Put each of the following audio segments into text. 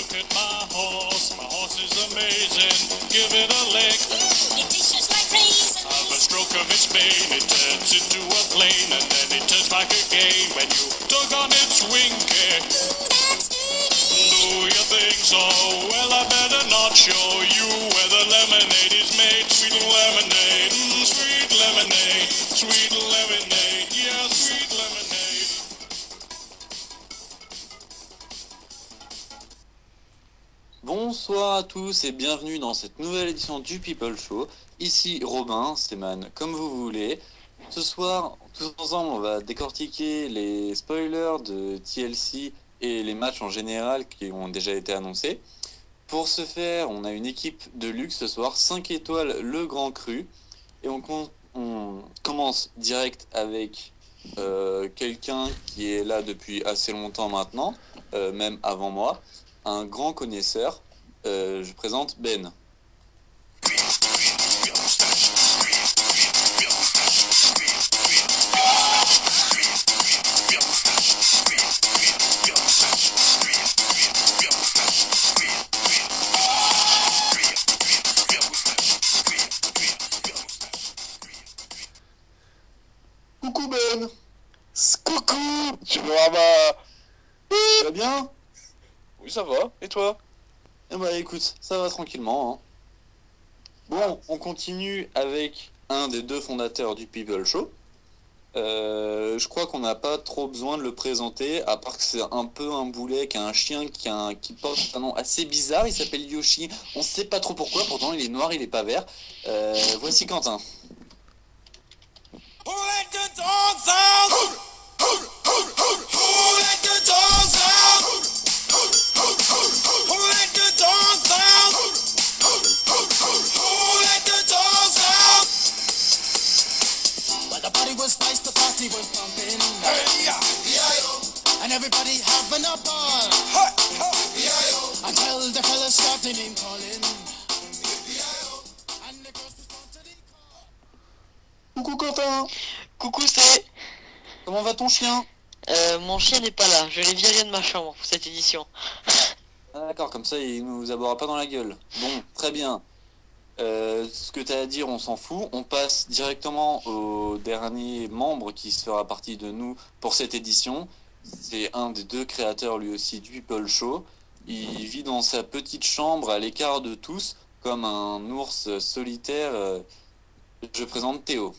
look at my horse is amazing. Give it a lick. It dishes like raisins. Have a stroke of its mane, it turns into a plane, and then it turns back again when you tug on its winky. That's dirty. Do you think so? Well, I better not show you where the lemonade is made. Sweet lemonade, sweet lemonade, sweet lemonade, yeah, sweet lemonade. Bonsoir à tous et bienvenue dans cette nouvelle édition du People Show. Ici Robin, Stéman, comme vous voulez. Ce soir, tous ensemble, on va décortiquer les spoilers de TLC et les matchs en général qui ont déjà été annoncés. Pour ce faire, on a une équipe de luxe ce soir, 5 étoiles le Grand Cru. Et on commence direct avec quelqu'un qui est là depuis assez longtemps maintenant, même avant moi. Un grand connaisseur, je présente Ben. Coucou Ben. Coucou, tu vois ma... Tu vas bien? Oui, ça va, et toi? Eh bah écoute, ça va tranquillement. Hein. Bon, on continue avec un des deux fondateurs du People Show. Je crois qu'on n'a pas trop besoin de le présenter, à part que c'est un peu un boulet, qui a un chien qui porte un nom assez bizarre, il s'appelle Yoshi. On sait pas trop pourquoi, pourtant il est noir, il est pas vert. Voici Quentin. Who let the dogs out? Who let the dogs out? Who let the dogs out? Who let the dogs out? But the party was nice, the party was pumping. Hey, yeah, yeah, And everybody having a ball. yeah. Until the fellas started name calling. And the girls respond to the call. Coucou Quentin. Coucou, c'est... Comment va ton chien? Mon chien n'est pas là, je l'ai viré de ma chambre pour cette édition. Ah, d'accord, comme ça il nous aboiera pas dans la gueule. Bon, très bien. Ce que tu as à dire, on s'en fout. On passe directement au dernier membre qui se fera partie de nous pour cette édition. C'est un des deux créateurs lui aussi du People Show. Il vit dans sa petite chambre à l'écart de tous, comme un ours solitaire. Je présente Théo.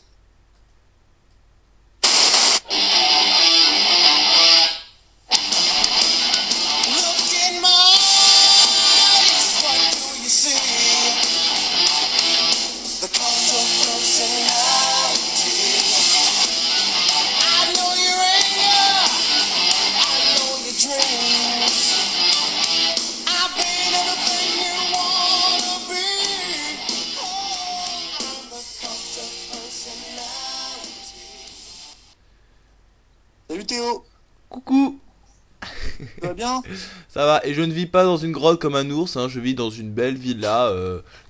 Look in my eyes, what do you see? The cult of personality. I know your anger, I know your dreams. I've been everything you wanna be. Oh, I'm the cult of personality. Salut Théo, Coucou, tu vas bien? ça va, et je ne vis pas dans une grotte comme un ours, hein, je vis dans une belle villa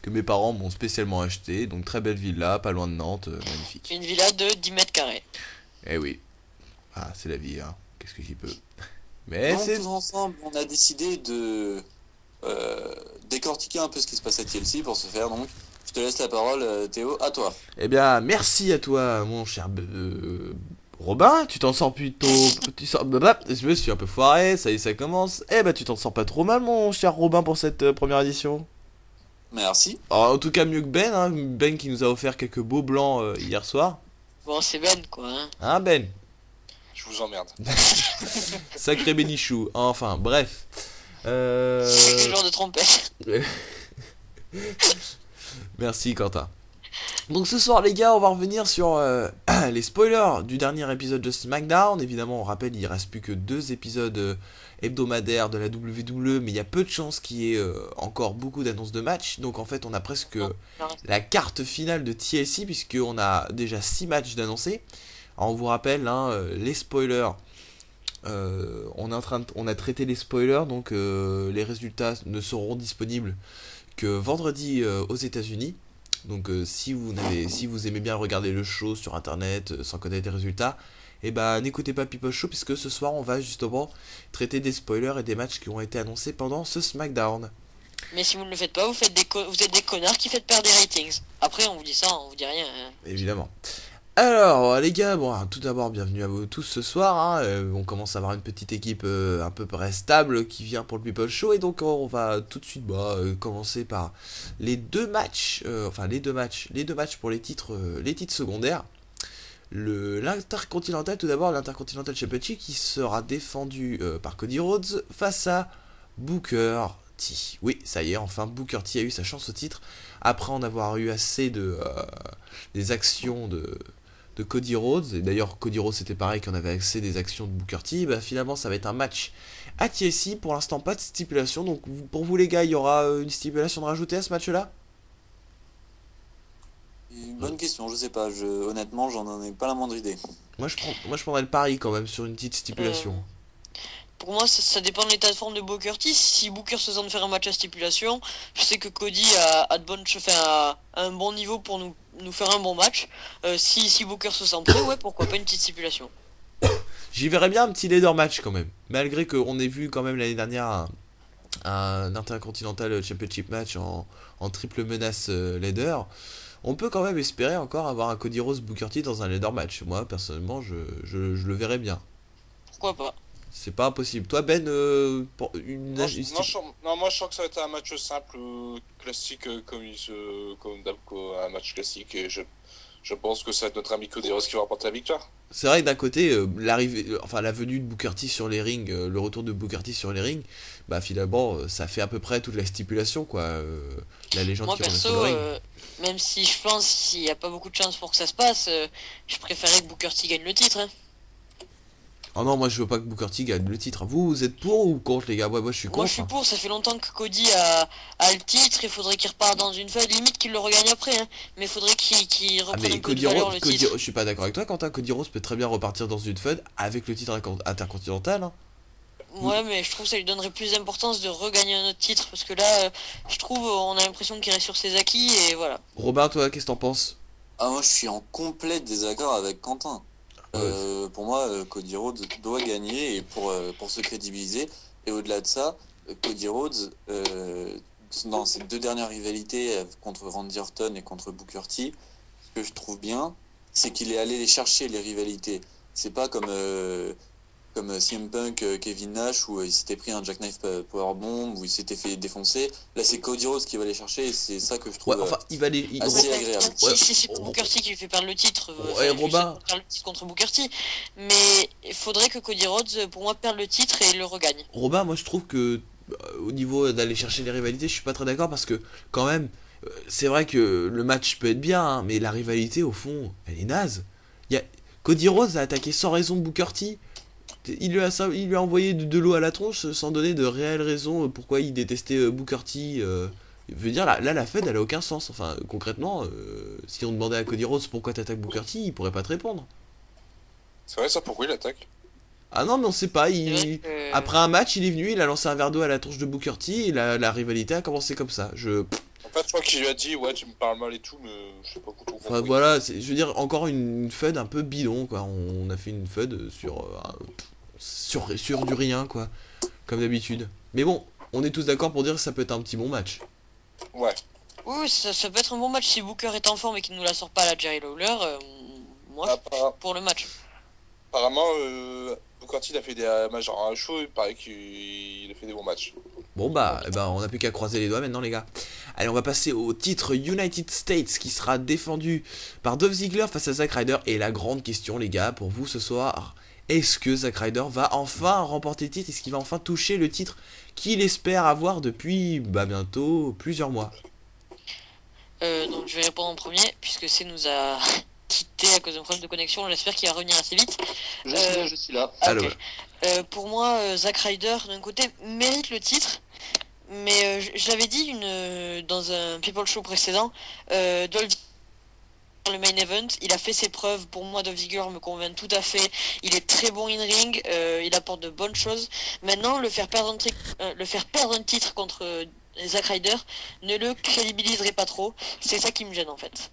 que mes parents m'ont spécialement achetée, donc très belle villa, pas loin de Nantes, magnifique. Une villa de 10 mètres carrés. Eh oui, ah c'est la vie, hein, qu'est-ce que j'y peux. Mais Donc c'est... tous ensemble, on a décidé de décortiquer un peu ce qui se passe à TLC pour ce faire. Donc, je te laisse la parole, Théo, à toi. Eh bien, merci à toi, mon cher Robin, tu t'en sors plutôt... Je me suis un peu foiré, ça y est, ça commence. Eh ben, tu t'en sors pas trop mal, mon cher Robin, pour cette première édition. Merci. Alors, en tout cas, mieux que Ben, hein, Ben qui nous a offert quelques beaux blancs hier soir. Bon, c'est Ben, quoi, hein. Hein, Ben? Je vous emmerde. Sacré bénichou. Enfin, bref. Quel genre de trompette. Merci, Quentin. Donc ce soir, les gars, on va revenir sur les spoilers du dernier épisode de SmackDown. Évidemment, on rappelle, il reste plus que 2 épisodes hebdomadaires de la WWE, mais il y a peu de chances qu'il y ait encore beaucoup d'annonces de matchs. Donc en fait, on a presque la carte finale de TLC, puisqu'on a déjà 6 matchs d'annoncés. Alors on vous rappelle, hein, les spoilers. On a traité les spoilers, donc les résultats ne seront disponibles que vendredi aux États-Unis. Donc si vous aimez bien regarder le show sur internet sans connaître les résultats, et bah n'écoutez pas People Show puisque ce soir on va justement traiter des spoilers et des matchs qui ont été annoncés pendant ce SmackDown. Mais si vous ne le faites pas, vous êtes des connards qui faites perdre des ratings. Après, on vous dit ça, on vous dit rien. Hein. Évidemment. Alors les gars, bon tout d'abord bienvenue à vous tous ce soir, hein. On commence à avoir une petite équipe à peu près stable qui vient pour le People Show et donc on va tout de suite commencer par les deux matchs, les deux matchs pour les titres secondaires. L'Intercontinental, tout d'abord l'Intercontinental Championship qui sera défendu par Cody Rhodes face à Booker T. Oui, ça y est, enfin Booker T a eu sa chance au titre après en avoir eu assez des actions de Cody Rhodes, et d'ailleurs Cody Rhodes c'était pareil qu'on avait accès des actions de Booker T. Bah, finalement ça va être un match à TLC, pour l'instant pas de stipulation, donc pour vous les gars il y aura une stipulation de rajouter à ce match là? Une bonne question, je sais pas, honnêtement j'en ai pas la moindre idée. Moi je prendrais le pari quand même sur une petite stipulation. Pour moi, ça dépend de l'état de forme de Booker T. Si Booker se sent de faire un match à stipulation, je sais que Cody a un bon niveau pour nous faire un bon match. Si Booker se sent prêt, ouais, pourquoi pas une petite stipulation. J'y verrais bien un petit leader match quand même, malgré qu'on ait vu quand même l'année dernière un Intercontinental Championship match en triple menace leader. On peut quand même espérer encore avoir un Cody Rhodes Booker T dans un leader match. Moi personnellement je le verrais bien. Pourquoi pas. C'est pas impossible. Toi Ben, moi je sens que ça va être un match simple, classique, comme un match classique, et je pense que ça va être notre ami Cody Rhodes qui va remporter la victoire. c'est vrai que d'un côté, la venue de Booker T sur les rings, le retour de Booker T sur les rings, bah finalement ça fait à peu près toute la stipulation quoi. La légende Moi qui revient perso, sur le ring. même si je pense qu'il n'y a pas beaucoup de chance pour que ça se passe, je préférais que Booker T gagne le titre. Hein. Oh non, moi je veux pas que Booker T gagne le titre. Vous êtes pour ou contre les gars? Moi je suis contre. Moi je suis pour, ça fait longtemps que Cody a le titre, il faudrait qu'il reparte dans une feuille, limite qu'il le regagne après, hein. Mais il faudrait qu'il Ah reprenne mais un peu de valeur le titre. je suis pas d'accord avec toi Quentin, Cody Rhodes peut très bien repartir dans une feud avec le titre intercontinental. Hein. Ouais, mais je trouve que ça lui donnerait plus d'importance de regagner un autre titre, parce que là, je trouve, on a l'impression qu'il reste sur ses acquis, et voilà. Robin, toi qu'est-ce que t'en penses? Ah moi je suis en complet désaccord avec Quentin. Pour moi, Cody Rhodes doit gagner et pour se crédibiliser. Et au-delà de ça, Cody Rhodes, dans ses deux dernières rivalités contre Randy Orton et contre Booker T, ce que je trouve bien, c'est qu'il est allé les chercher les rivalités. C'est pas comme CM Punk, Kevin Nash, où il s'était pris un Jackknife Powerbomb, où il s'était fait défoncer. Là, c'est Cody Rhodes qui va les chercher et c'est ça que je trouve Ouais, enfin, il va les. assez agréable. Si c'est Booker T qui lui fait perdre le titre, Ouais, Robin. perdre le titre contre Booker T, mais il faudrait que Cody Rhodes, pour moi, perde le titre et le regagne. Robin, moi je trouve que au niveau d'aller chercher les rivalités, je suis pas très d'accord parce que quand même, c'est vrai que le match peut être bien, hein, mais la rivalité au fond, elle est naze. Cody Rhodes a attaqué sans raison Booker T. Il lui a envoyé de l'eau à la tronche sans donner de réelles raisons pourquoi il détestait Booker T. Je veux dire, là la Fed elle a aucun sens. Enfin, concrètement, si on demandait à Cody Rhodes pourquoi t'attaques Booker T, il pourrait pas te répondre. C'est vrai ça, pourquoi il attaque? Ah non, mais on sait pas. C'est vrai que- Après un match, il est venu, il a lancé un verre d'eau à la tronche de Booker T et la rivalité a commencé comme ça. En fait, je crois qu'il lui a dit, ouais, tu me parles mal et tout, mais je sais pas pourquoi. Enfin voilà, je veux dire, encore une FUD un peu bidon, quoi. On a fait une FUD sur du rien, quoi. Comme d'habitude. Mais bon, on est tous d'accord pour dire que ça peut être un petit bon match. Ouais. Oui, ça peut être un bon match si Booker est en forme et qu'il nous la sort pas à la Jerry Lawler. Moi, pour le match. Apparemment, Booker T il a fait des matchs en chaud, il paraît qu'il a fait des bons matchs. Bon bah, on a plus qu'à croiser les doigts maintenant les gars. Allez, on va passer au titre United States qui sera défendu par Dolph Ziggler face à Zack Ryder. Et la grande question les gars, pour vous ce soir, est-ce que Zack Ryder va enfin remporter le titre? Est-ce qu'il va enfin toucher le titre qu'il espère avoir depuis bientôt plusieurs mois? Donc je vais répondre en premier, puisque c'est nous a quitté à cause d'un problème de connexion. J'espère qu'il va revenir assez vite. Je suis là. Ah, Alors, ok. Pour moi, Zack Ryder, d'un côté, mérite le titre. Mais je l'avais dit dans un People Show précédent, Dolph le main event, il a fait ses preuves. Pour moi, Dolph Ziggler me convainc tout à fait. Il est très bon in ring, il apporte de bonnes choses. Maintenant, le faire perdre un titre contre Zack Ryder ne le crédibiliserait pas trop. C'est ça qui me gêne en fait.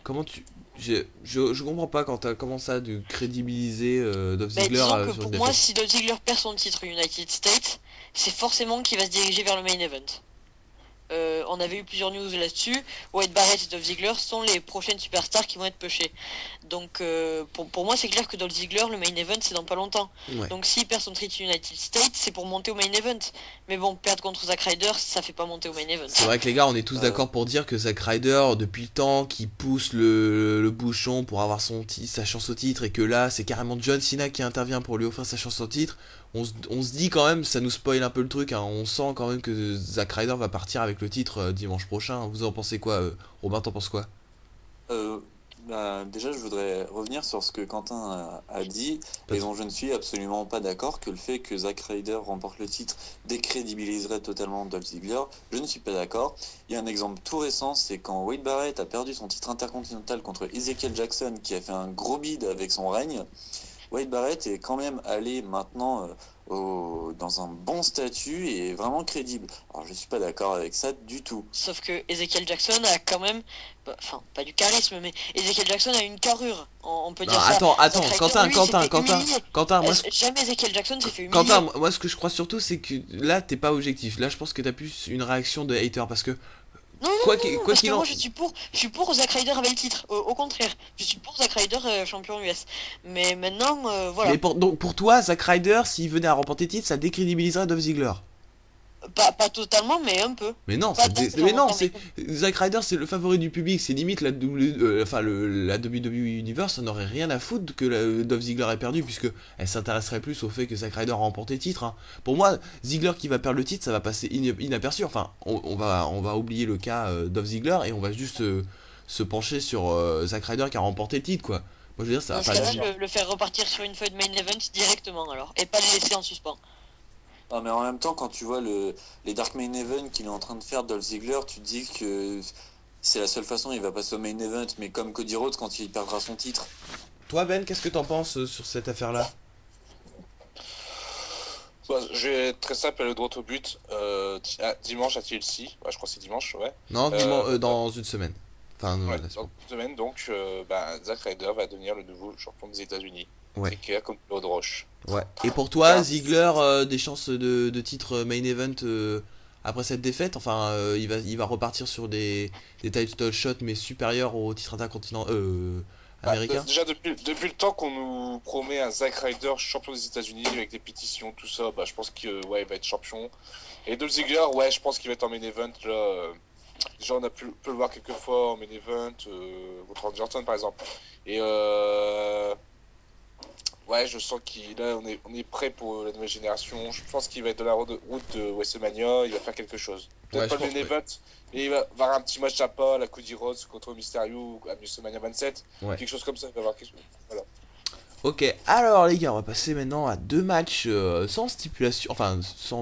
comment tu je comprends pas quand t'as commencé à de crédibiliser Dolph Bah, Ziggler disons que sur pour une moi, défaite. si Dolph Ziggler perd son titre United States, c'est forcément qu'il va se diriger vers le main event. On avait eu plusieurs news là-dessus. Wade Barrett et Dolph Ziggler sont les prochaines superstars qui vont être pushées. Donc pour moi c'est clair que Dolph Ziggler, le main event c'est dans pas longtemps. Ouais. Donc s'il perd son titre United States, c'est pour monter au main event. Mais bon, perdre contre Zack Ryder, ça fait pas monter au main event. C'est vrai que les gars, on est tous d'accord pour dire que Zack Ryder, depuis le temps, qui pousse le bouchon pour avoir sa chance au titre, et que là, c'est carrément John Cena qui intervient pour lui offrir sa chance au titre, on se dit quand même, ça nous spoil un peu le truc, hein, on sent quand même que Zack Ryder va partir avec le titre dimanche prochain. Vous en pensez quoi Robin, t'en penses quoi? Déjà, je voudrais revenir sur ce que Quentin a dit, Pas et de- dont je ne suis absolument pas d'accord, que le fait que Zack Ryder remporte le titre décrédibiliserait totalement Dolph Ziggler. Je ne suis pas d'accord. Il y a un exemple tout récent, c'est quand Wade Barrett a perdu son titre intercontinental contre Ezekiel Jackson, qui a fait un gros bid avec son règne. Wade Barrett est quand même allé maintenant dans un bon statut et vraiment crédible. Alors, je suis pas d'accord avec ça du tout. Sauf que Ezekiel Jackson a quand même, enfin pas du charisme, mais Ezekiel Jackson a une carrure, on peut Non, dire ça. attends, Zack Ryder, Quentin, lui, Quentin, s'est fait humilier. Quentin, moi, Jamais Ezekiel Jackson s'est fait humilier. Quentin, moi ce que je crois surtout c'est que là t'es pas objectif. Là je pense que t'as plus une réaction de hater parce que Non, quoi non, qu'il non, quoi parce qu'il que en moi je suis pour Zack Ryder avec le titre. Au contraire, je suis pour Zack Ryder champion US. Mais maintenant, voilà, donc pour toi Zack Ryder s'il venait à remporter le titre ça décrédibiliserait Dolph Ziggler. pas totalement, mais un peu. Mais non, Pas mais non, totalement, c'est Zack Ryder c'est le favori du public, c'est limite la la WWE Universe, on n'aurait rien à foutre que Dolph Ziggler ait perdu puisque elle s'intéresserait plus au fait que Zack Ryder a remporté le titre, hein. Pour moi, Ziggler qui va perdre le titre, ça va passer inaperçu. Enfin, on va oublier le cas Dolph Ziggler et on va juste se pencher sur Zack Ryder qui a remporté le titre quoi. Moi je veux dire ça Dans va ce pas cas-là, le faire repartir sur une feuille de main event directement alors, et pas le laisser en suspens. Ah, mais en même temps, quand tu vois les Dark Main Event qu'il est en train de faire, Dolph Ziggler, tu te dis que c'est la seule façon, il va passer au Main Event, mais comme Cody Rhodes quand il perdra son titre. Toi Ben, qu'est-ce que t'en penses sur cette affaire-là? Je vais être très simple, aller droit au but. Dimanche à TLC, ouais, je crois que c'est dimanche, ouais. Non, dans une semaine. Enfin, Ouais, la dans semaine. une semaine, donc, Zack Ryder va devenir le nouveau champion des États-Unis. Ouais. C'est clair comme l'eau de roche. Ouais. Et pour toi, Ah. Ziggler, des chances de titre main event après cette défaite? Enfin, il va repartir sur des title shots mais supérieurs au titre intercontinental américain? Déjà, depuis le temps qu'on nous promet un Zack Ryder champion des États-Unis avec des pétitions, tout ça, je pense qu'il ouais, il va être champion. Et Dolph Ziggler, ouais, je pense qu'il va être en main event. Là, déjà, on a pu le voir quelques fois en main event, contre Randy Orton par exemple. Et ouais, je sens on est prêt pour la nouvelle génération. Je pense qu'il va être de la route de WrestleMania, il va faire quelque chose. Ouais, Peut-être pas je le pense, main event, mais il va avoir un petit match à pas, la Cody Rhodes contre Mysterio à WrestleMania 27. Ouais. Quelque chose comme ça, il va avoir quelque chose. Voilà. Ok, alors les gars, on va passer maintenant à deux matchs sans stipulation, enfin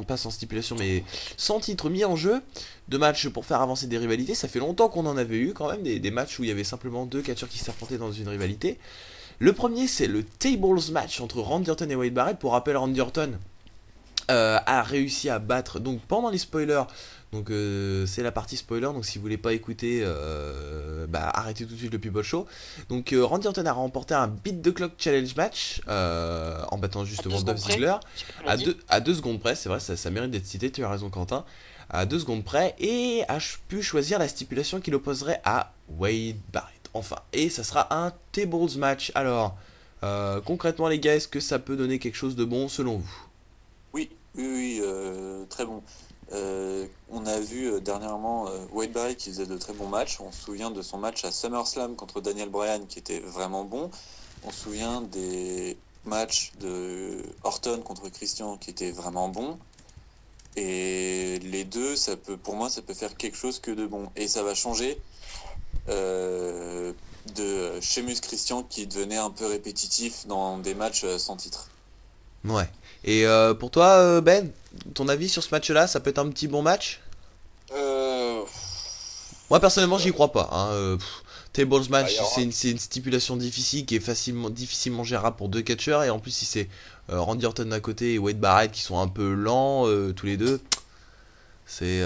pas sans stipulation mais sans titre mis en jeu. Deux matchs pour faire avancer des rivalités, ça fait longtemps qu'on en avait eu quand même, des matchs où il y avait simplement deux catcheurs qui s'affrontaient dans une rivalité. Le premier c'est le Tables match entre Randy Orton et Wade Barrett. Pour rappel, Randy Orton a réussi à battre, donc pendant les spoilers, donc c'est la partie spoiler, donc si vous voulez pas écouter, arrêtez tout de suite le People Show. Donc Randy Orton a remporté un Beat the Clock Challenge match en battant justement Dolph Ziggler à 2 secondes près. C'est vrai, ça mérite d'être cité, tu as raison Quentin, à 2 secondes près, et a pu choisir la stipulation qui l'opposerait à Wade Barrett, enfin, et ça sera un Tables match. Alors concrètement les gars, est-ce que ça peut donner quelque chose de bon selon vous? Oui, très bon. On a vu dernièrement Wade Barrett qui faisait de très bons matchs. On se souvient de son match à SummerSlam contre Daniel Bryan qui était vraiment bon. On se souvient des matchs de Orton contre Christian qui étaient vraiment bons. Et les deux, pour moi, ça peut faire quelque chose que de bon. Et ça va changer de Sheamus Christian qui devenait un peu répétitif dans des matchs sans titre. Ouais. Et pour toi, Ben, ton avis sur ce match-là, ça peut être un petit bon match? Moi, personnellement, j'y crois pas, hein. Tables match, c'est une stipulation difficile qui est difficilement gérable pour deux catcheurs. Et en plus, si c'est Randy Orton d'un côté et Wade Barrett qui sont un peu lents, tous les deux, c'est...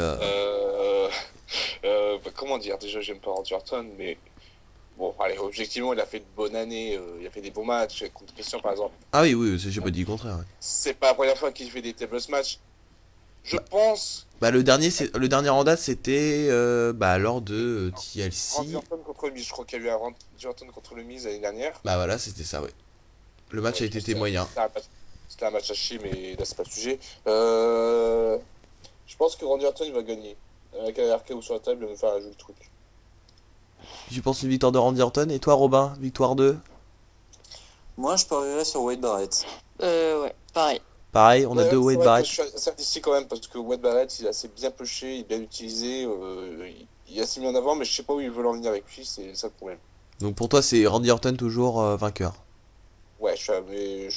Comment dire, déjà j'aime pas Randy Orton, mais bon, allez, objectivement, il a fait de bonnes années, il a fait des bons matchs contre Christian par exemple. Ah oui, oui, j'ai pas dit le contraire. Ouais. C'est pas la première fois qu'il fait des tables matchs. Je pense. Bah le dernier en date c'était lors de TLC. Randy Orton contre le Miz, je crois qu'il y a eu un Randy Orton contre le Miz l'année dernière. Bah voilà, c'était ça, ouais. Le match a été moyen. C'était un match à chier, mais là c'est pas le sujet. Je pense que Randy Orton il va gagner. Avec un RKO sur la table, il va me faire un joli truc. Je pense une victoire de Randy Orton. Et toi Robin, victoire 2? Moi, je parierais sur Wade Barrett. Ouais, pareil. Pareil, on a deux Wade Barrett. Je suis assez indécis quand même, parce que Wade Barrett il est assez bien pushé, il est bien utilisé, il est assez mis en avant, mais je sais pas où ils veulent en venir avec lui, c'est ça le problème. Donc pour toi c'est Randy Orton toujours vainqueur? Ouais, mais je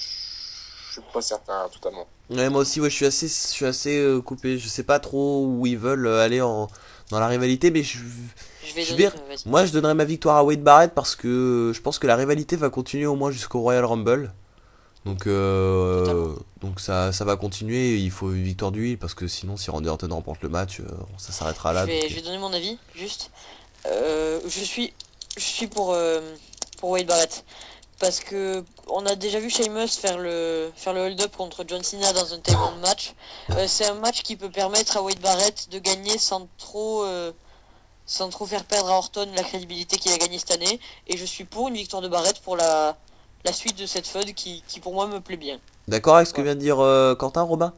suis pas certain totalement. Ouais, moi aussi, ouais, je suis assez coupé. Je sais pas trop où ils veulent aller dans la rivalité, mais Je vais je donner. vais- Vas-y. moi je donnerais ma victoire à Wade Barrett parce que je pense que la rivalité va continuer au moins jusqu'au Royal Rumble. Donc, Totalement. donc ça va continuer. Il faut une victoire d'huile parce que sinon, si Randy Orton remporte le match, ça s'arrêtera là. Je vais donner mon avis, juste. Je suis pour Wade Barrett. Parce que on a déjà vu Sheamus faire le hold-up contre John Cena dans un table match. C'est un match qui peut permettre à Wade Barrett de gagner sans trop faire perdre à Orton la crédibilité qu'il a gagné cette année. Et je suis pour une victoire de Barrett pour la suite de cette feud qui pour moi me plaît bien. D'accord avec ce que vient de dire Quentin, Robin?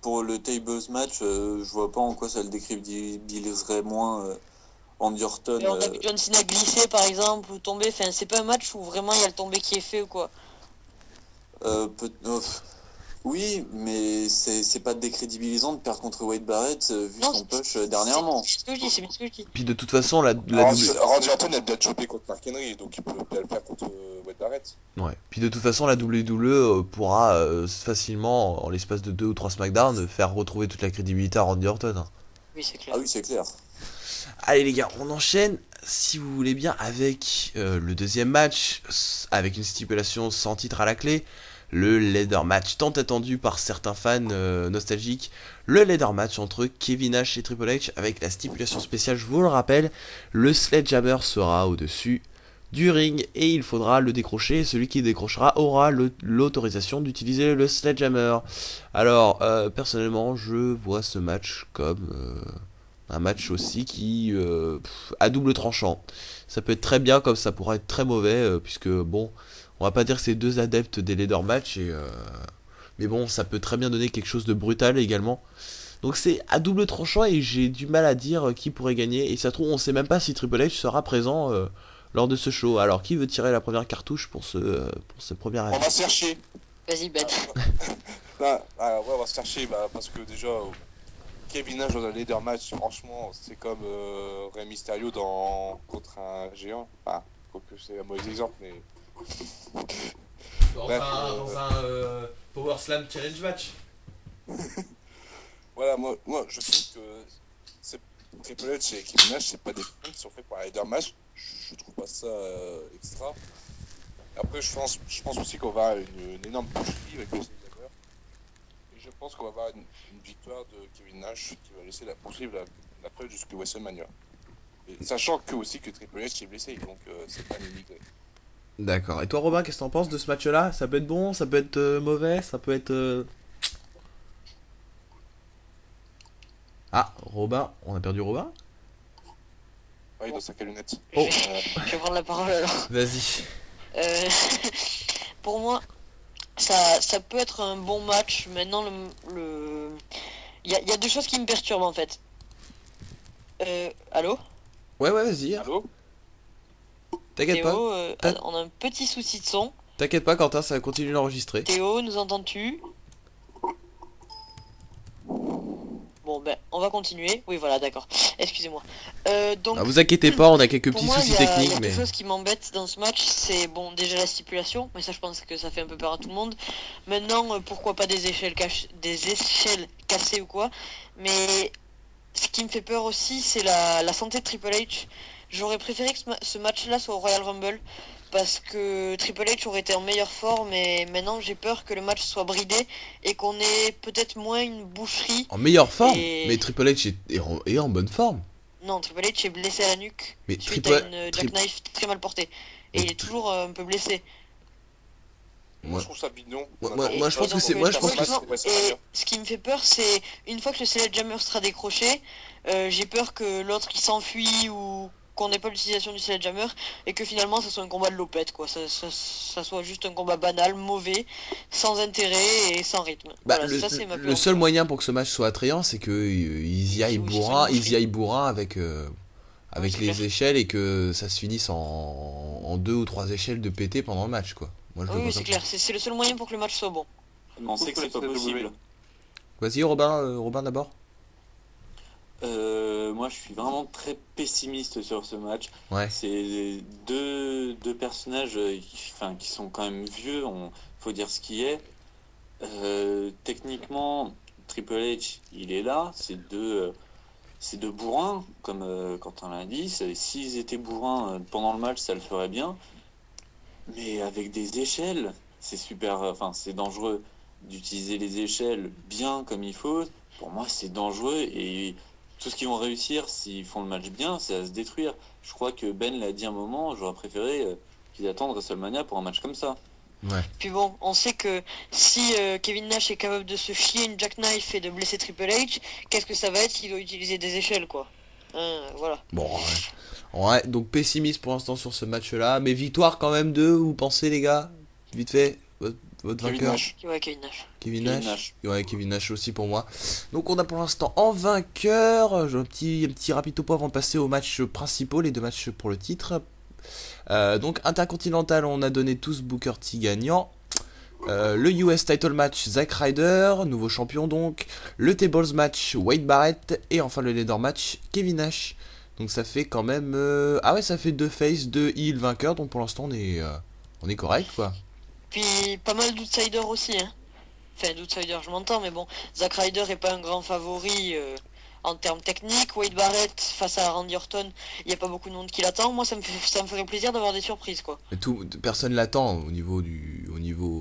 Pour le tables match, je vois pas en quoi ça le décrédibiliserait moins Randy Orton. Et on a vu John Cena glisser par exemple ou tomber. Enfin, c'est pas un match où vraiment il y a le tombé qui est fait ou quoi. Oui, mais c'est pas décrédibilisant de perdre contre Wade Barrett vu Non, son push dernièrement. C'est ce que je dis, c'est bien ce que je dis. Puis de toute façon, Randy Orton a bien chopé contre Mark Henry, donc il peut bien le faire contre Wade Barrett. ouais. Puis de toute façon, la WWE pourra facilement, en l'espace de 2 ou 3 SmackDown, faire retrouver toute la crédibilité à Randy Orton, hein. Oui, c'est clair. Ah oui, c'est clair. Allez les gars, on enchaîne, si vous voulez bien, avec le deuxième match, avec une stipulation sans titre à la clé, le ladder match tant attendu par certains fans nostalgiques, le ladder match entre Kevin Nash et Triple H, avec la stipulation spéciale, je vous le rappelle, le sledgehammer sera au-dessus du ring et il faudra le décrocher, et celui qui décrochera aura l'autorisation d'utiliser le sledgehammer. Alors, personnellement, je vois ce match comme... un match aussi qui à double tranchant. Ça peut être très bien comme ça pourrait être très mauvais puisque bon, on va pas dire que c'est deux adeptes des ladder match mais bon, ça peut très bien donner quelque chose de brutal également. Donc c'est à double tranchant et j'ai du mal à dire qui pourrait gagner et ça trouve on sait même pas si Triple H sera présent lors de ce show. Alors qui veut tirer la première cartouche pour ce premier On avis? va se chercher. Vas-y, Ben. Ouais, on va se chercher parce que déjà, Kevin Nash dans un leader match, franchement, c'est comme Rey Mysterio contre un géant. Enfin, quoique c'est un mauvais exemple, mais. Bref, dans un Power Slam Challenge match. Voilà, moi je trouve que Triple H et Kevin Nash, c'est pas des points qui sont faits pour un leader match. Je trouve pas ça extra. Après, je pense aussi qu'on va avoir une énorme boucherie avec le Sledgehammer. Et je pense qu'on va avoir une victoire de Kevin Nash qui va laisser poursuivre la preuve jusqu'au WrestleMania. Et sachant aussi que Triple H est blessé, donc c'est pas limité. D'accord. Et toi Robin, qu'est-ce que t'en penses de ce match-là? Ça peut être bon, ça peut être mauvais, ça peut être... Ah, Robin, on a perdu Robin? Ouais, dans sa lunette. Oh. Je vais prendre la parole alors. Vas-y. Euh, pour moi, ça peut être un bon match. Maintenant, il y a deux choses qui me perturbent en fait. Allô? Ouais, vas-y. Allô? T'inquiète pas. Théo, T'in- on a un petit souci de son. T'inquiète pas, Quentin, ça continue d'enregistrer. Théo, nous entends-tu? Bon, ben, on va continuer. Oui, voilà, d'accord. Excusez-moi. Donc, Ah, vous inquiétez pas, on a quelques pour petits moi, soucis il y a techniques, mais... quelque chose qui m'embête dans ce match, c'est bon, déjà la stipulation, mais ça, je pense que ça fait un peu peur à tout le monde. Maintenant, pourquoi pas des échelles cassées ou quoi. Mais ce qui me fait peur aussi, c'est la santé de Triple H. J'aurais préféré que ce match-là soit au Royal Rumble, parce que Triple H aurait été en meilleure forme, et maintenant j'ai peur que le match soit bridé et qu'on ait peut-être moins une boucherie. En meilleure forme. Et- Mais Triple H est en bonne forme. Non, Triple H est blessé à la nuque Mais suite Triple- à une jackknife très mal portée. Et Mais il est toujours un peu blessé. Moi, je trouve ça bidon. Moi, je pense que donc, c'est- moi, je pense que justement, Ouais, ça va et bien. ce qui me fait peur, c'est une fois que le Sledgehammer sera décroché, j'ai peur que l'autre qui s'enfuit ou qu'on n'ait pas l'utilisation du Sledgehammer et que finalement ça soit un combat de lopette, quoi. Ça soit juste un combat banal, mauvais, sans intérêt et sans rythme. Bah, Voilà, ça c'est ma le peur. seul moyen pour que ce match soit attrayant, c'est que ils y aillent Oui, bourrin, c'est une ils y aillent bourrin avec c'est les clair. échelles et que ça se finisse en 2 ou 3 échelles de pété pendant le match, quoi. Moi, je le Oui, vois oui, c'est comme clair, c'est le seul moyen pour que le match soit bon. Mais on sait que c'est pas possible. ça. Vas-y, Robin d'abord. Moi, je suis vraiment très pessimiste sur ce match. Ouais. C'est deux personnages qui sont quand même vieux, faut dire ce qui est. Techniquement, Triple H, il est là. C'est deux bourrins, comme Quentin l'a dit. S'ils étaient bourrins pendant le match, ça le ferait bien. Mais avec des échelles, c'est super. Enfin, c'est dangereux d'utiliser les échelles bien comme il faut. Pour moi, c'est dangereux et tout ce qu'ils vont réussir s'ils font le match bien, c'est à se détruire. Je crois que Ben l'a dit un moment, j'aurais préféré qu'ils attendent WrestleMania pour un match comme ça. Ouais. Puis bon, on sait que si Kevin Nash est capable de se chier une jackknife et de blesser Triple H, qu'est-ce que ça va être s'il doit utiliser des échelles, quoi. Voilà. Bon, ouais, donc pessimiste pour l'instant sur ce match-là, mais victoire quand même de, vous pensez les gars? Vite fait, votre Kevin vainqueur? Nash. Ouais, Kevin Nash. Kevin Kevin Nash. Nash. Ouais, Kevin Nash aussi pour moi. Donc on a pour l'instant en vainqueur, j'ai un petit rapide topo avant de passer aux matchs principaux, les 2 matchs pour le titre. Donc Intercontinental, on a donné tous Booker T gagnant. Le US Title Match, Zack Ryder, nouveau champion donc. Le Tables Match, Wade Barrett. Et enfin le Leader Match, Kevin Nash. Donc ça fait quand même... Ah ouais, ça fait 2 face, 2 heel vainqueurs. Donc pour l'instant on est correct, quoi. Puis pas mal d'outsiders aussi, hein. Enfin, d'outsiders, je m'entends, mais bon, Zack Ryder est pas un grand favori en termes techniques. Wade Barrett face à Randy Orton, il n'y a pas beaucoup de monde qui l'attend. Moi, ça me ferait plaisir d'avoir des surprises, quoi. Mais personne l'attend au niveau,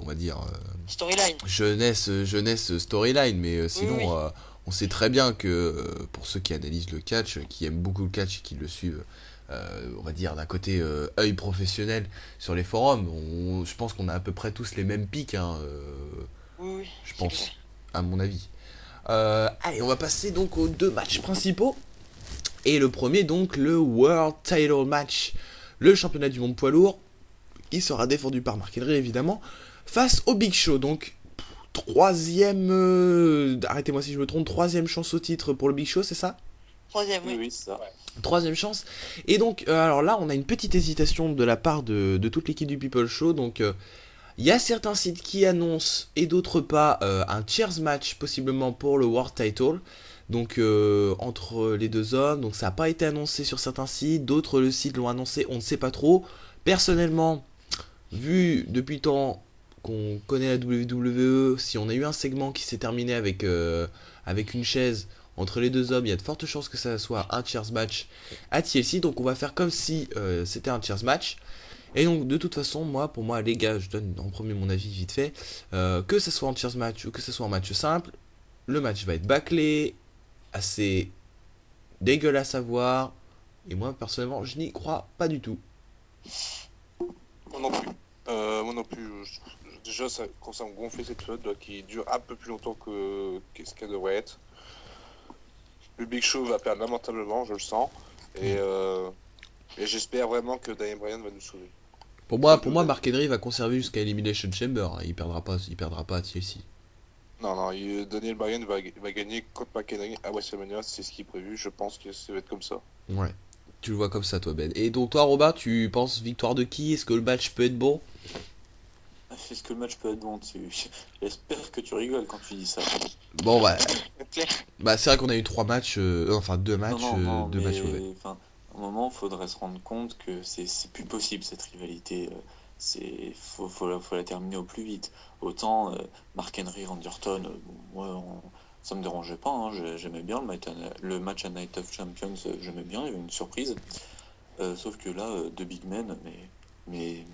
on va dire, Storyline. jeunesse storyline. Mais sinon, Oui, oui. on sait très bien que pour ceux qui analysent le catch, qui aiment beaucoup le catch et qui le suivent, on va dire d'un côté œil professionnel sur les forums, je pense qu'on a à peu près tous les mêmes pics, hein, Oui, oui. je c'est pense, clair. à mon avis. Allez, on va passer donc aux 2 matchs principaux. Et le premier, donc, le World Title Match, le championnat du monde poids lourd, qui sera défendu par Mark Henry, évidemment, face au Big Show. Donc, arrêtez-moi si je me trompe, 3e chance au titre pour le Big Show, c'est ça? 3ème, Oui, oui. oui, c'est ça. 3e chance. Et donc, alors là, on a une petite hésitation de la part de toute l'équipe du People Show. Donc, il y a certains sites qui annoncent et d'autres pas un Cheers match possiblement pour le World Title. Donc, entre les 2 hommes. Donc, ça n'a pas été annoncé sur certains sites. D'autres, le site l'ont annoncé, on ne sait pas trop. Personnellement, vu depuis le temps qu'on connaît la WWE, si on a eu un segment qui s'est terminé avec une chaise entre les 2 hommes, il y a de fortes chances que ça soit un Cheers match à TLC. Donc on va faire comme si c'était un Cheers match. Et donc de toute façon, pour moi les gars, je donne en premier mon avis vite fait, que ce soit un Cheers match ou que ce soit un match simple, le match va être bâclé, assez dégueulasse à voir. Et moi personnellement, je n'y crois pas du tout. Moi non plus. Moi non plus. Déjà, ça commence à me gonfler cette flotte là, qui dure un peu plus longtemps qu'est-ce qu'elle devrait être. Le Big Show va perdre lamentablement, je le sens. Et j'espère vraiment que Daniel Bryan va nous sauver. Pour moi, Mark Henry va conserver jusqu'à Elimination Chamber. Hein. Il perdra pas à TLC. Non, Daniel Bryan va gagner contre McHenry à WrestleMania, c'est ce qui est prévu. Je pense que ça va être comme ça. Ouais. Tu le vois comme ça, toi, Ben. Et donc, toi, Robin, tu penses victoire de qui? Est-ce que le match peut être bon? Est-ce que le match peut être bon? J'espère que tu rigoles quand tu dis ça. Bon, bah, Clair. c'est vrai qu'on a eu 3 matchs, enfin 2 matchs, Non, 2 matchs mauvais. enfin, à un moment, il faudrait se rendre compte que c'est plus possible cette rivalité. Faut la terminer au plus vite. Autant Mark Henry, Randy Orton, ça me dérangeait pas. Hein, j'aimais bien le match à Night of Champions, j'aimais bien, il y avait une surprise. Sauf que là, 2 big men, mais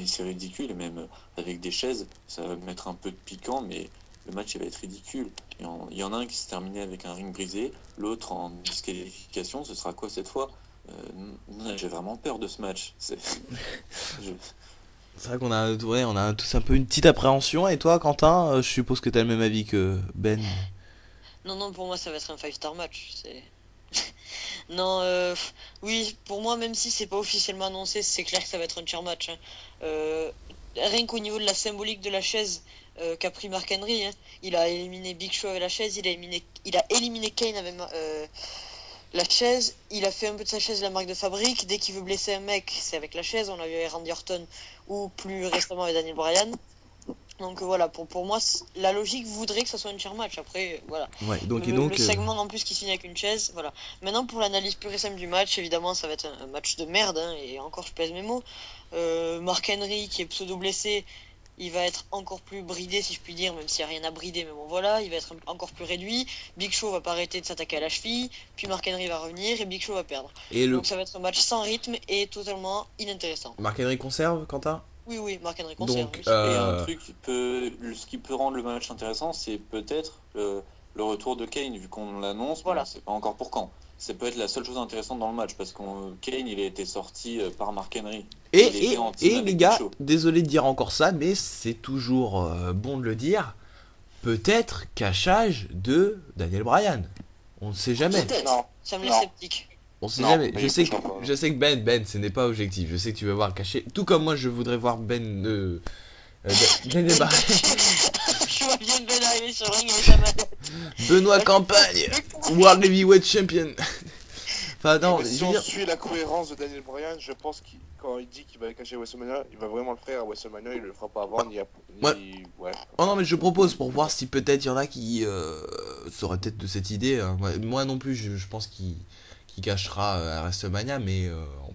c'est ridicule, et même avec des chaises, ça va mettre un peu de piquant, mais le match il va être ridicule. Il y en a un qui s'est terminé avec un ring brisé, l'autre en disqualification. Ce sera quoi cette fois? J'ai vraiment peur de ce match. Je- C'est vrai qu'on a, ouais, on a tous un peu une petite appréhension. Et toi, Quentin, je suppose que t'as le même avis que Ben. Non, non, pour moi, ça va être un 5-star match. Non, oui, pour moi, même si c'est pas officiellement annoncé, c'est clair que ça va être un chair match, hein. Rien qu'au niveau de la symbolique de la chaise qu'a pris Mark Henry, hein. Il a éliminé Big Show avec la chaise, il a éliminé Kane avec la chaise, il a fait un peu de sa chaise la marque de fabrique. Dès qu'il veut blesser un mec, c'est avec la chaise. On l'a vu avec Randy Orton ou plus récemment avec Daniel Bryan. Donc voilà, pour moi, la logique voudrait que ça soit un chair match. Après, voilà. Ouais, donc Le segment en plus qui se finit avec une chaise, voilà. Maintenant, pour l'analyse pure et simple du match, évidemment, ça va être un match de merde, hein, et encore, je pèse mes mots. Mark Henry, qui est pseudo-blessé, il va être encore plus bridé, si je puis dire, même s'il n'y a rien à brider, mais bon, voilà, il va être encore plus réduit. Big Show va pas arrêter de s'attaquer à la cheville, puis Mark Henry va revenir, et Big Show va perdre. Et Donc ça va être un match sans rythme et totalement inintéressant. Mark Henry conserve, Quentin? Oui, oui, Mark Henry conserve. Donc, oui. Et un truc ce qui peut rendre le match intéressant, c'est peut-être le retour de Kane, vu qu'on l'annonce. Voilà. Bon, c'est pas encore pour quand. C'est peut-être la seule chose intéressante dans le match, parce que Kane, il a été sorti par Mark Henry. Il était en team Et avec les Big gars, Show. désolé de dire encore ça, mais c'est toujours bon de le dire. Peut-être cachage de Daniel Bryan. On ne sait jamais. Non. Ça me laisse Non. sceptique. On sait Non, jamais. mais Je sais, je crois pas. je sais que Ben, ce n'est pas objectif. Je sais que tu veux voir caché. Tout comme moi, je voudrais voir Daniel Bryan. Je vois bien Ben arriver sur le ring avec sa manette. Benoît Campagne, World Heavyweight Champion. Enfin non, Mais je si veux on dire, suit la cohérence de Daniel Bryan, je pense qu'il quand il dit qu'il va cacher WrestleMania, il va vraiment le faire à WrestleMania, il le fera pas avant, ni après. Ouais. oh non mais je propose pour voir si peut-être il y en a qui seraient peut-être de cette idée. Hein. Moi non plus, je pense qu'il cachera à WrestleMania, mais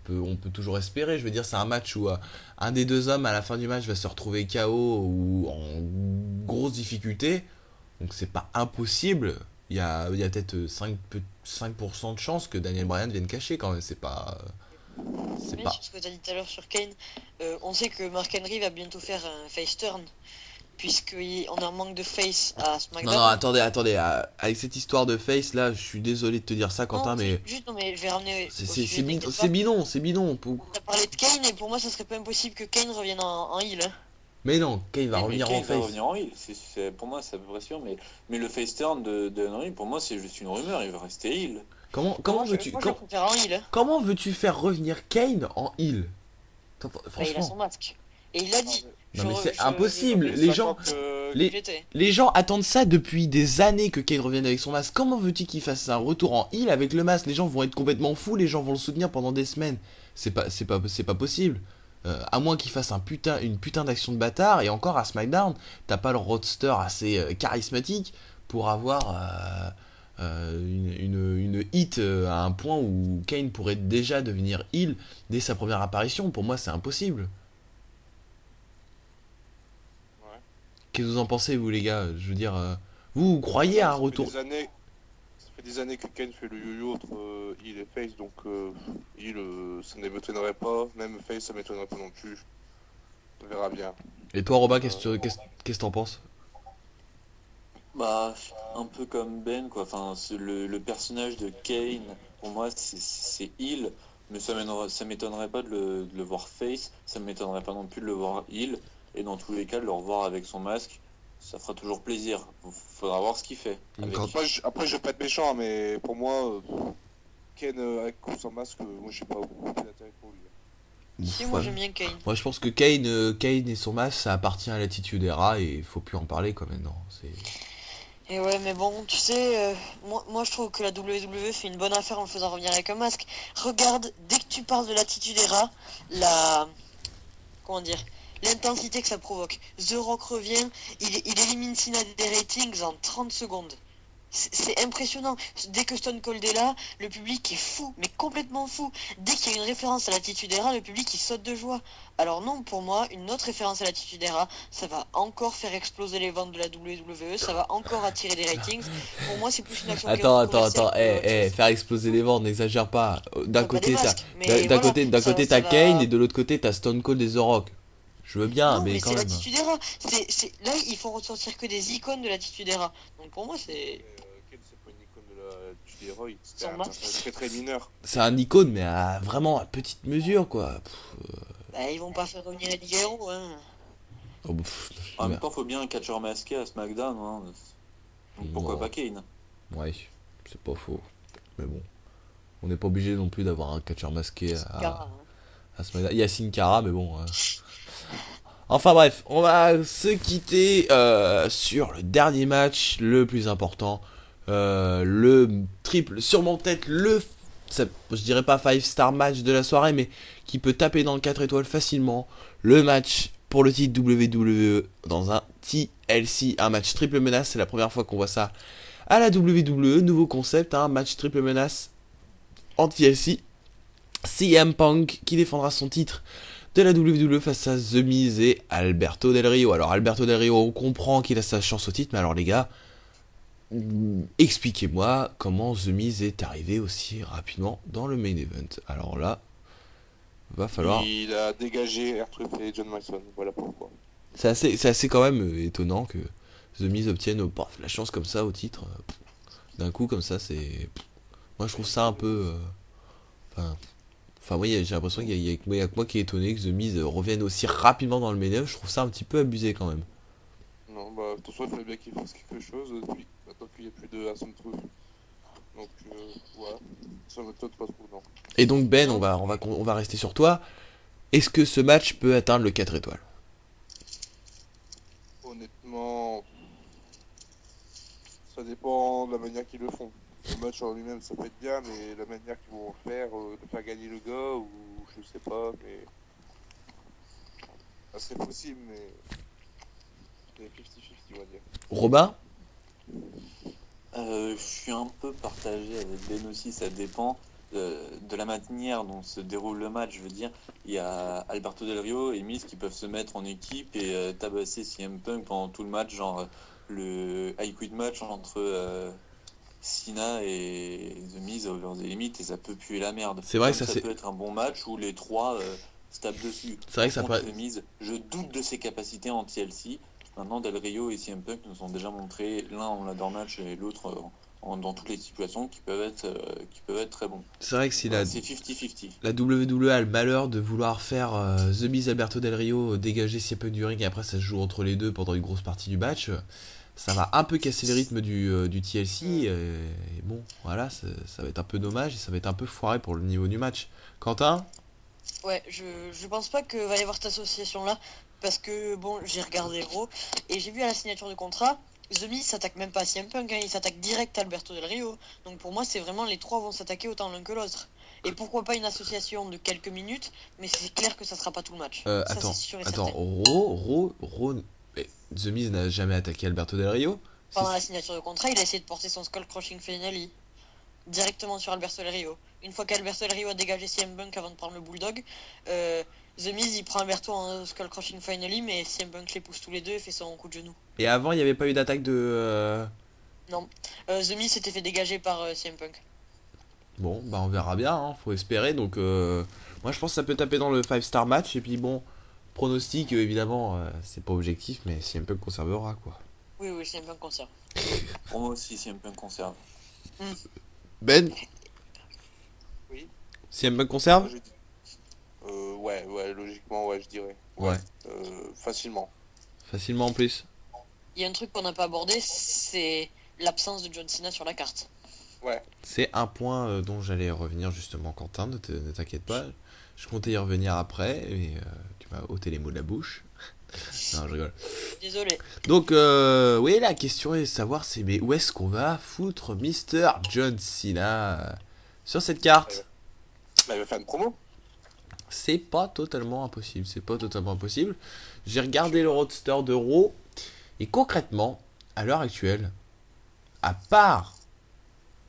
on peut toujours espérer. Je veux dire, c'est un match où un des deux hommes à la fin du match va se retrouver KO ou en grosse difficulté, donc c'est pas impossible. Il y a peut-être 5% de chance que Daniel Bryan vienne cacher quand même. C'est pas. C'est Mais pas. sur ce que tu as dit tout à l'heure sur Kane, on sait que Mark Henry va bientôt faire un face turn, puisqu'on a un manque de face à Non, SmackDown. non, attendez, avec cette histoire de face là, je suis désolé de te dire ça, Quentin, Non, mais juste, non, mais je vais ramener. c'est au c'est- sujet c'est de bidon, Kane. c'est bidon, c'est bidon. T'as parlé de Kane et pour moi ça serait pas impossible que Kane revienne en heel, hein. Mais non, Kane va Mais revenir Kane en va face. revenir en heel. Pour moi, c'est à peu près sûr. Mais le face turn de Henry, pour moi, c'est juste une rumeur. Il va rester heel. Comment Moi, veux-tu moi, je le préfère en heel, hein. comment veux-tu faire revenir Kane en heel? Attends, Bah, il a son franchement, masque. Et il l'a dit. non mais c'est je- impossible. je- Les gens, les, J'étais. les gens attendent ça depuis des années que Kane revienne avec son masque. Comment veux-tu qu'il fasse un retour en heel avec le masque? Les gens vont être complètement fous. Les gens vont le soutenir pendant des semaines. C'est pas possible. À moins qu'il fasse une putain d'action de bâtard. Et encore à SmackDown, t'as pas le roadster assez charismatique pour avoir une hit à un point où Kane pourrait déjà devenir heel dès sa première apparition. Pour moi, c'est impossible. Ouais. Qu'est-ce que vous en pensez, vous, les gars? Je veux dire, vous croyez à un retour? Ça fait des années que Kane fait le yo-yo entre heel et face, donc heel, ça ne m'étonnerait pas. Même face, ça m'étonnerait pas non plus. On verra bien. Et toi, Robin, qu'est-ce que t'en penses? Bah, un peu comme Ben, quoi. Enfin, le personnage de Kane, pour moi, c'est heel. Mais ça m'étonnerait pas de le voir face. Ça m'étonnerait pas non plus de le voir heel. Et dans tous les cas, de le revoir avec son masque, ça fera toujours plaisir. Faudra voir ce qu'il fait. Avec- Quand- Après, je vais pas être méchant, mais pour moi, Kane avec ou sans masque, moi je sais pas beaucoup d'intérêt pour lui. Si, moi j'aime bien Kane. Moi, je pense que Kane et son masque, ça appartient à l'attitude era et il faut plus en parler quand même. Non, c'est. Et ouais, mais bon, tu sais, moi je trouve que la WWE fait une bonne affaire en le faisant revenir avec un masque. Regarde, dès que tu parles de l'attitude era, comment dire, l'intensité que ça provoque. The Rock revient, il élimine Cena des ratings en 30 secondes. C'est impressionnant. Dès que Stone Cold est là, le public est fou, mais complètement fou. Dès qu'il y a une référence à l'attitude era, le public il saute de joie. Alors non, pour moi, une autre référence à l'attitude era, ça va encore faire exploser les ventes de la WWE, ça va encore attirer des ratings. Pour moi, c'est plus une action Attends, commerciale que autre chose. faire exploser les ventes, n'exagère pas. D'un Pas des côté, masques, mais d'un voilà, côté ça t'as va- Kane et de l'autre côté t'as Stone Cold et The Rock. Je veux bien, Non, mais mais quand c'est même. l'attitude era. Là, ils font ressortir que des icônes de l'attitude era. Donc pour moi, c'est. Ken, c'est pas une icône de la du héros, c'était Son un masque. personnage très très mineur. C'est un icône, mais vraiment à petite mesure, quoi. Bah, ils vont pas faire revenir Eddie Guerrero, hein. Oh, En même temps, faut bien un catcheur masqué à SmackDown. Hein. Donc pourquoi Non. pas Kane? Ouais, c'est pas faux. Mais bon, on n'est pas obligé non plus d'avoir un catcheur masqué Cara, hein. à ce moment-là. Il y a Sin Cara, mais bon. Enfin bref, on va se quitter sur le dernier match, le plus important. Le triple, sûrement peut-être je dirais pas 5-star match de la soirée, mais qui peut taper dans le 4 étoiles facilement. Le match pour le titre WWE dans un TLC, un match triple menace. C'est la première fois qu'on voit ça à la WWE. Nouveau concept, un match triple menace en TLC. CM Punk qui défendra son titre de la WWE face à The Miz et Alberto Del Rio. Alors Alberto Del Rio, on comprend qu'il a sa chance au titre, mais alors les gars, expliquez-moi comment The Miz est arrivé aussi rapidement dans le main event. Alors là, va falloir... Il a dégagé R-Truth et John Mason, voilà pourquoi. C'est assez quand même étonnant que The Miz obtienne la chance comme ça au titre. D'un coup comme ça, c'est... Moi je trouve ça un peu... Enfin, oui, j'ai l'impression qu'il y a que moi qui est étonné que The Miz revienne aussi rapidement dans le main event. Je trouve ça un petit peu abusé quand même. Non, bah, de toute façon, il fallait bien qu'il fasse quelque chose depuis, maintenant qu'il n'y a plus de Hassan Truth. Donc, voilà, ça me tente pas trop, non. Et donc Ben, on va rester sur toi. Est-ce que ce match peut atteindre le 4 étoiles? Honnêtement, ça dépend de la manière qu'ils le font. Le match en lui-même, ça peut être bien, mais la manière qu'ils vont le faire, de faire gagner le gars, ou je sais pas, mais... Ah, c'est possible, mais... C'est 50-50, on va dire. Robin? Je suis un peu partagé avec Ben aussi, ça dépend de la manière dont se déroule le match. Je veux dire, il y a Alberto Del Rio et Miz qui peuvent se mettre en équipe et tabasser CM Punk pendant tout le match, genre le high quit match entre Cena et The Miz over the limit, et ça peut puer la merde. C'est vrai que Comme ça, c'est... peut être un bon match où les trois se tapent dessus. C'est vrai que ça Par contre, peut- The Miz, je doute de ses capacités en TLC. Maintenant, Del Rio et CM Punk nous ont déjà montré, l'un en ladder match et l'autre dans toutes les situations, qui peuvent être très bons. C'est vrai que si C'est 50-50. la WWE a le malheur de vouloir faire The Miz, Alberto Del Rio, dégager CM Punk du ring et après ça se joue entre les deux pendant une grosse partie du match, ça va un peu casser le rythme du TLC. Et bon, voilà, ça va être un peu dommage et ça va être un peu foiré pour le niveau du match. Quentin? Ouais, je pense pas que va y avoir cette association-là. Parce que, bon, j'ai regardé Raw et j'ai vu à la signature de contrat, The Miz s'attaque même pas à CM Punk, hein, il s'attaque direct à Alberto Del Rio. Donc pour moi, c'est vraiment les trois vont s'attaquer autant l'un que l'autre. Et pourquoi pas une association de quelques minutes, mais c'est clair que ça sera pas tout le match. Ça, Attends, c'est sûr et attends, certain. mais The Miz n'a jamais attaqué Alberto Del Rio? Pendant la signature de contrat, il a essayé de porter son Skull Crushing Finale directement sur Alberto Del Rio. Une fois qu'Alberto Del Rio a dégagé CM Punk avant de prendre le Bulldog, The Miz il prend Alberto en Skull Crushing Finale, mais CM Punk les pousse tous les deux et fait son coup de genou. Et avant, il n'y avait pas eu d'attaque de... Non, The Miz s'était fait dégager par CM Punk. Bon, bah on verra bien, hein, faut espérer. Donc, moi je pense que ça peut taper dans le 5-star match. Et puis bon, pronostic, évidemment, c'est pas objectif, mais CM Punk conservera, quoi. Oui, CM Punk conserve. Pour moi aussi, CM Punk conserve. Ben? Oui. CM Punk conserve? Ouais, logiquement, ouais, je dirais. Ouais. Facilement. Facilement en plus. Il y a un truc qu'on n'a pas abordé, c'est l'absence de John Cena sur la carte. Ouais. C'est un point dont j'allais revenir justement, Quentin, ne t'inquiète pas. Je comptais y revenir après, mais tu m'as ôté les mots de la bouche. Non, je rigole. Désolé. Donc, oui, la question est de savoir, c'est mais où est-ce qu'on va foutre Mr. John Cena sur cette carte? Bah, il va faire une promo. C'est pas totalement impossible, J'ai regardé le roster de Raw, et concrètement, à l'heure actuelle, à part...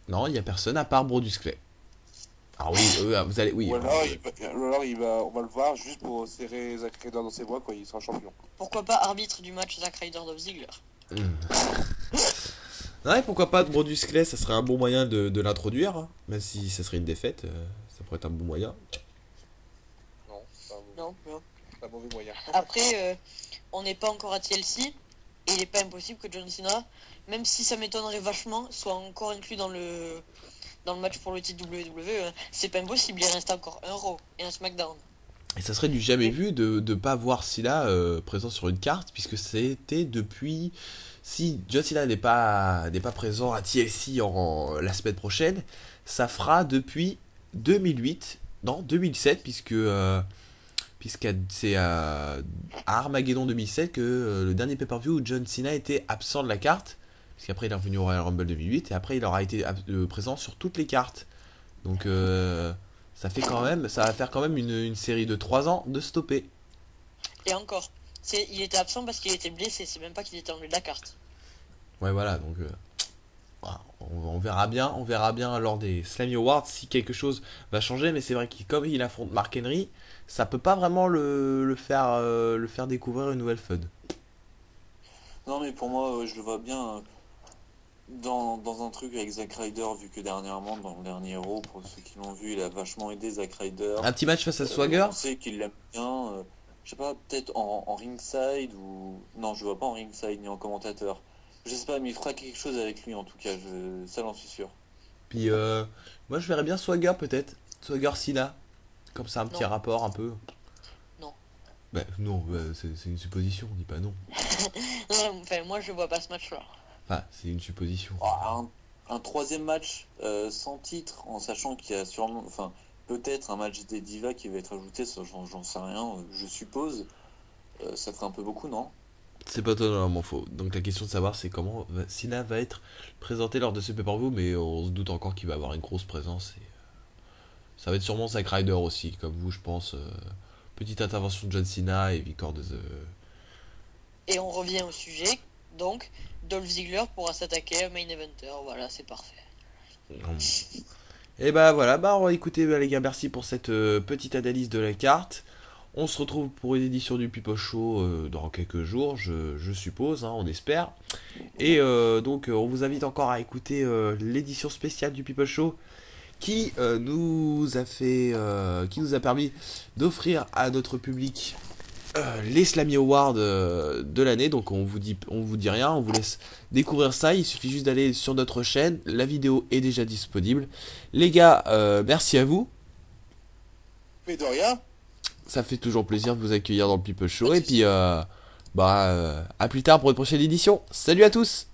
Non, il n'y a personne à part Brodus Clay. Ah oui, vous allez... Oui. Ou alors, on va le voir juste pour serrer Zack Ryder dans ses bras quand il sera champion. Pourquoi pas arbitre du match Zack Ryder Dolph Ziggler? Non, et pourquoi pas Brodus Clay, ça serait un bon moyen de l'introduire, hein. Même si ça serait une défaite, ça pourrait être un bon moyen. Non, Non. un mauvais moyen. Après, on n'est pas encore à TLC, et il n'est pas impossible que John Cena, même si ça m'étonnerait vachement, soit encore inclus dans le match pour le titre WWE. C'est pas impossible, il reste encore un Raw et un SmackDown. Et ça serait du jamais vu de ne pas voir Silla présent sur une carte, puisque c'était depuis... Si John Cena n'est pas présent à TLC la semaine prochaine, ça fera depuis 2008, non 2007, puisque c'est à Armageddon 2007 que le dernier pay-per-view où John Cena était absent de la carte, parce qu'après il est revenu au Royal Rumble 2008, et après il aura été présent sur toutes les cartes. Donc ça va faire quand même une série de 3 ans de stopper. Et encore, il était absent parce qu'il était blessé, c'est même pas qu'il était enlevé de la carte. Ouais, voilà, donc voilà, on verra bien lors des Slammy Awards si quelque chose va changer, mais c'est vrai que comme il affronte Mark Henry, ça peut pas vraiment le faire découvrir une nouvelle feud. Non, mais pour moi, je le vois bien dans un truc avec Zack Ryder, vu que dernièrement, dans le dernier Raw, pour ceux qui l'ont vu, il a vachement aidé Zack Ryder. Un petit match face à Swagger. On sait qu'il l'aime bien. Je sais pas, peut-être en ringside ou... Non, je vois pas en ringside ni en commentateur. Je sais pas, mais il fera quelque chose avec lui en tout cas, ça j'en suis sûr. Puis moi je verrais bien Swagger peut-être. Swagger Silla. Comme ça, un petit Non. rapport un peu. Non. Bah non, c'est une supposition, on dit pas non. Non, enfin, moi je vois pas ce match-là. Enfin, c'est une supposition. Un troisième match sans titre, en sachant qu'il y a sûrement... Enfin, peut-être un match des divas qui va être ajouté, ça j'en sais rien, je suppose. Ça ferait un peu beaucoup, non? C'est pas totalement faux. Donc la question de savoir c'est comment Silla va être présenté lors de ce pay-per-view, mais on se doute encore qu'il va avoir une grosse présence. Et ça va être sûrement Zack Ryder aussi, comme vous je pense. Petite intervention de John Cena et victoire de The... Et on revient au sujet, donc Dolph Ziggler pourra s'attaquer à Main Eventer, voilà, c'est parfait. Et bah voilà, écoutez les gars, merci pour cette petite analyse de la carte. On se retrouve pour une édition du People Show dans quelques jours, je suppose, hein, on espère. Et donc on vous invite encore à écouter l'édition spéciale du People Show qui nous a permis d'offrir à notre public les Slammy Awards de l'année. Donc on vous dit rien, on vous laisse découvrir ça. Il suffit juste d'aller sur notre chaîne, la vidéo est déjà disponible. Les gars, merci à vous. Mais de rien. Ça fait toujours plaisir de vous accueillir dans le People Show. Et puis, à plus tard pour une prochaine édition. Salut à tous!